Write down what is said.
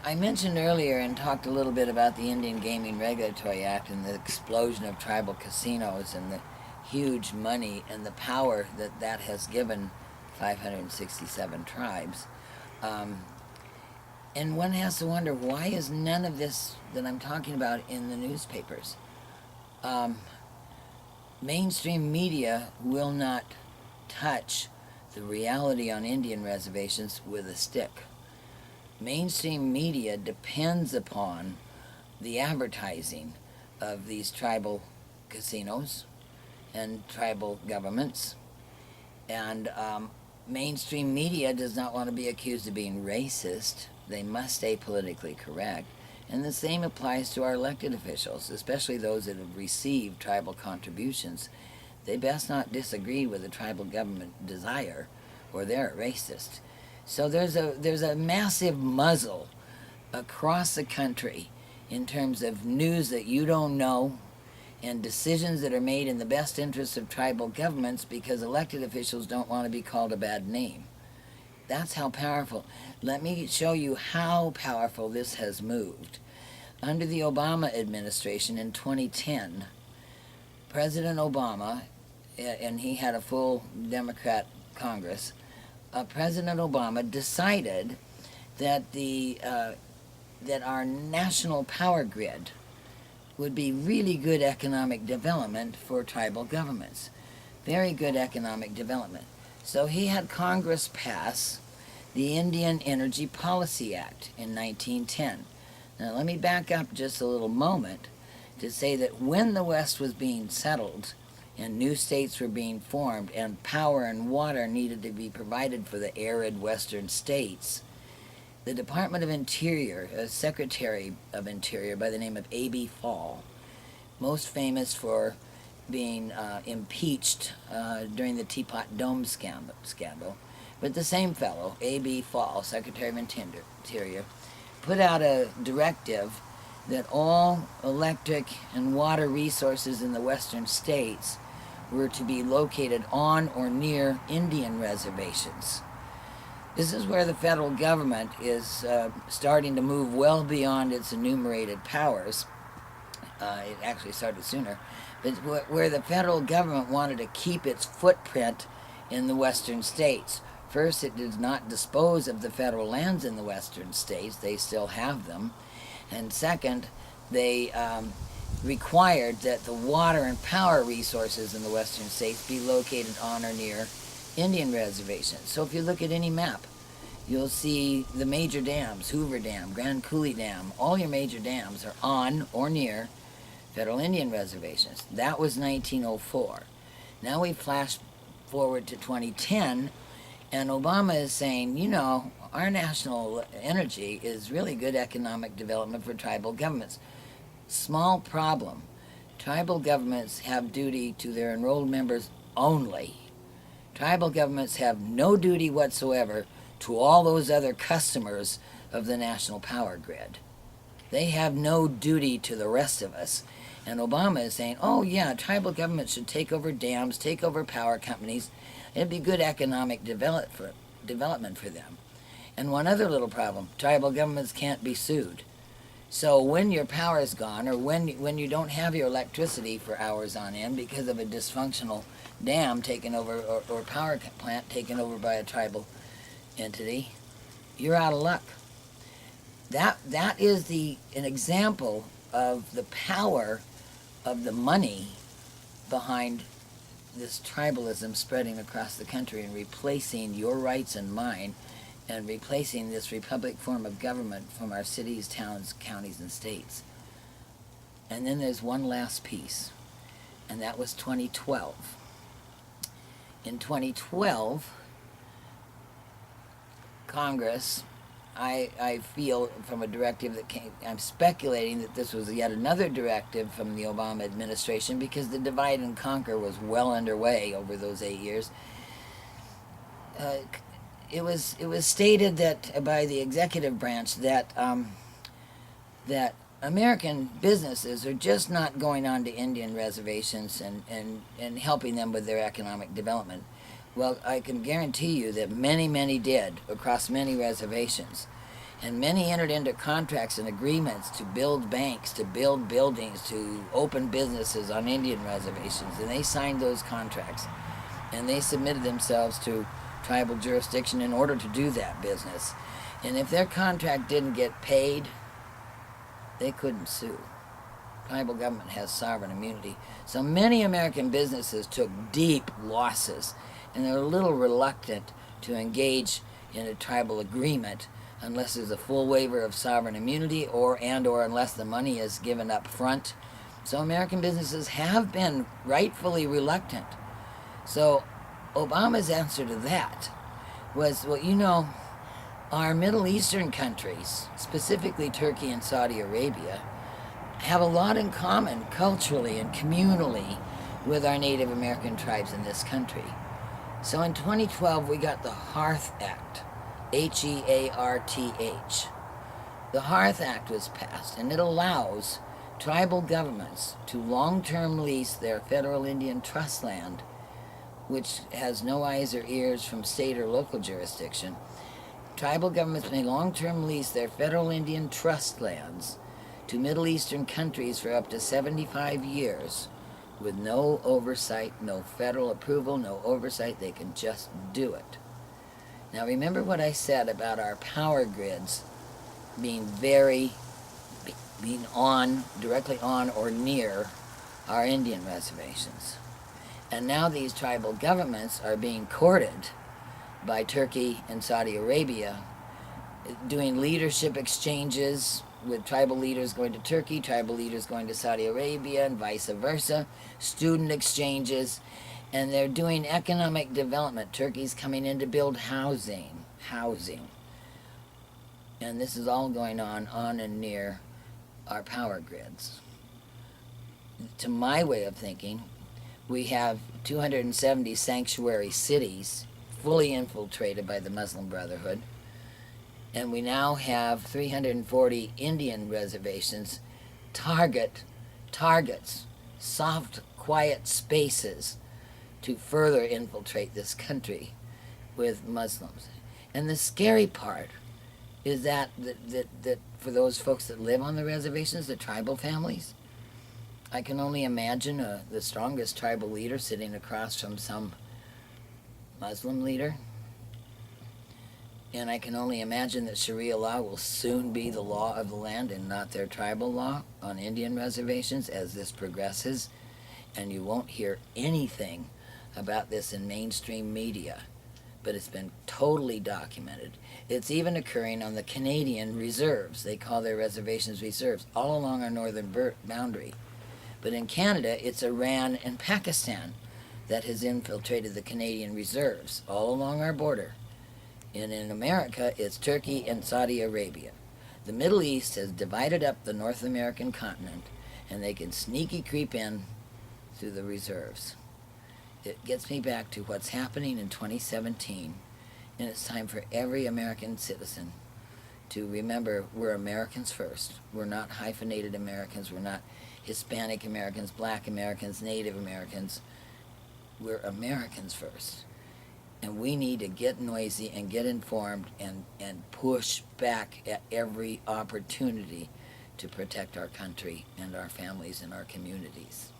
I mentioned earlier and talked a little bit about the Indian Gaming Regulatory Act and the explosion of tribal casinos and the huge money and the power that that has given 567 tribes. Um, and one has to wonder, why is none of this that I'm talking about in the newspapers? Um, Mainstream media will not touch the reality on Indian reservations with a stick. Mainstream media depends upon the advertising of these tribal casinos and tribal governments. And mainstream media does not want to be accused of being racist. They must stay politically correct. And the same applies to our elected officials, especially those that have received tribal contributions. They best not disagree with the tribal government desire, or they're a racist. So there's a massive muzzle across the country in terms of news that you don't know and decisions that are made in the best interests of tribal governments because elected officials don't want to be called a bad name. That's how powerful. Let me show you how powerful this has moved. Under the Obama administration in 2010, President Obama, and he had a full Democrat Congress, President Obama decided that that our national power grid would be really good economic development for tribal governments. Very good economic development. So he had Congress pass the Indian Energy Policy Act in 1910. Now let me back up just a little moment to say that when the West was being settled and new states were being formed and power and water needed to be provided for the arid western states, the Department of Interior, a Secretary of Interior by the name of A.B. Fall, most famous for being impeached during the Teapot Dome scandal, but the same fellow, A.B. Fall, Secretary of Interior, put out a directive that all electric and water resources in the western states were to be located on or near Indian reservations. This is where the federal government is starting to move well beyond its enumerated powers. It actually started sooner, but where the federal government wanted to keep its footprint in the western states. First, it did not dispose of the federal lands in the western states. They still have them. And second, they required that the water and power resources in the western states be located on or near Indian reservations. So if you look at any map, you'll see the major dams, Hoover Dam, Grand Coulee Dam, all your major dams are on or near federal Indian reservations. That was 1904. Now we flash forward to 2010, and Obama is saying, you know, our national energy is really good economic development for tribal governments. Small problem. Tribal governments have duty to their enrolled members only. Tribal governments have no duty whatsoever to all those other customers of the national power grid. They have no duty to the rest of us. And Obama is saying, oh yeah, tribal governments should take over dams, take over power companies. It'd be good economic development for them. And one other little problem, tribal governments can't be sued. So when your power is gone, or when you don't have your electricity for hours on end because of a dysfunctional dam taken over, or power plant taken over by a tribal entity, you're out of luck. That is an example of the power of the money behind this tribalism spreading across the country and replacing your rights and mine, and replacing this republic form of government from our cities, towns, counties, and states. And then there's one last piece, and that was 2012. In 2012, Congress, I feel from a directive that came, I'm speculating that this was yet another directive from the Obama administration because the divide and conquer was well underway over those 8 years. It was stated that by the executive branch that that American businesses are just not going on to Indian reservations and helping them with their economic development. Well, I can guarantee you that many did across many reservations. And many entered into contracts and agreements to build banks, to build buildings, to open businesses on Indian reservations. And they signed those contracts. And they submitted themselves to tribal jurisdiction in order to do that business. And if their contract didn't get paid, they couldn't sue. Tribal government has sovereign immunity. So many American businesses took deep losses, and they're a little reluctant to engage in a tribal agreement unless there's a full waiver of sovereign immunity or unless the money is given up front. So American businesses have been rightfully reluctant. So Obama's answer to that was, well, you know, our Middle Eastern countries, specifically Turkey and Saudi Arabia, have a lot in common culturally and communally with our Native American tribes in this country. So in 2012, we got the Hearth Act, Hearth. The Hearth Act was passed, and it allows tribal governments to long-term lease their federal Indian trust land, which has no eyes or ears from state or local jurisdiction. Tribal governments may long-term lease their federal Indian trust lands to Middle Eastern countries for up to 75 years with no oversight, no federal approval, no oversight. They can just do it. Now remember what I said about our power grids being directly on or near our Indian reservations. And now these tribal governments are being courted by Turkey and Saudi Arabia, doing leadership exchanges with tribal leaders going to Turkey, tribal leaders going to Saudi Arabia, and vice versa, student exchanges, and they're doing economic development. Turkey's coming in to build housing. And this is all going on and near our power grids. To my way of thinking, we have 270 sanctuary cities fully infiltrated by the Muslim Brotherhood, and we now have 340 Indian reservations, targets, soft, quiet spaces to further infiltrate this country with Muslims. And the scary part is that for those folks that live on the reservations, the tribal families, I can only imagine the strongest tribal leader sitting across from some Muslim leader. And I can only imagine that Sharia law will soon be the law of the land and not their tribal law on Indian reservations as this progresses. And you won't hear anything about this in mainstream media, but it's been totally documented. It's even occurring on the Canadian reserves. They call their reservations reserves, all along our northern boundary. But in Canada, it's Iran and Pakistan that has infiltrated the Canadian reserves all along our border. And in America, it's Turkey and Saudi Arabia. The Middle East has divided up the North American continent, and they can sneaky creep in through the reserves. It gets me back to what's happening in 2017, and it's time for every American citizen to remember we're Americans first. We're not hyphenated Americans. We're not Hispanic Americans, Black Americans, Native Americans. We're Americans first. And we need to get noisy and get informed and push back at every opportunity to protect our country and our families and our communities.